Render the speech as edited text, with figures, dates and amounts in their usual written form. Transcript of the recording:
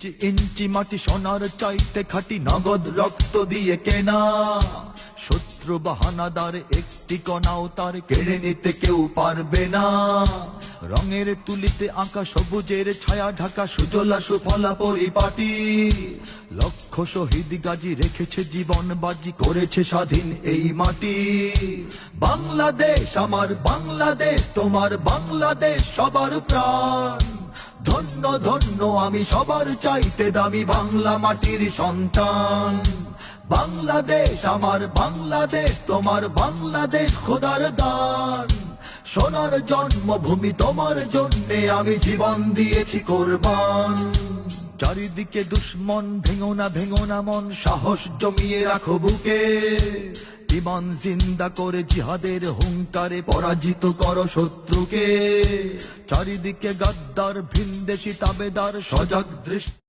ইঞ্চি মাটি সোনার চাইতে খাটি, নগদ রক্ত দিয়ে কেনা। শত্রু বাহানাদার একটি কণাও তার কেড়ে নিতে কেউ পারবে না। রঙের তুলিতে আঁকা সবুজের ছায়া ঢাকা সুজলা সুফলা পরিপাটি। লক্ষ শহীদ গাজী রেখেছে জীবন বাজি, করেছে স্বাধীন এই মাটি। বাংলাদেশ আমার বাংলাদেশ, তোমার বাংলাদেশ সবার প্রাণ। ধন্য ধন্য আমি সবার চাইতে দামি বাংলা মাটির সন্তান। বাংলাদেশ আমার বাংলাদেশ, তোমার বাংলাদেশ খোদার দান। সোনার জন্মভূমি তোমার জন্যে আমি জীবন দিয়েছি কোরবান। চারিদিকে দুশ্মন, ভেঙো না মন, সাহস জমিয়ে রাখো বুকে। ইমান জিন্দা করে জিহাদের হুঙ্কারে পরাজিত করো শত্রুকে। চারিদিকে গাদ্দার ভিনদেশী তাবেদার, সজাগ দৃষ্টি।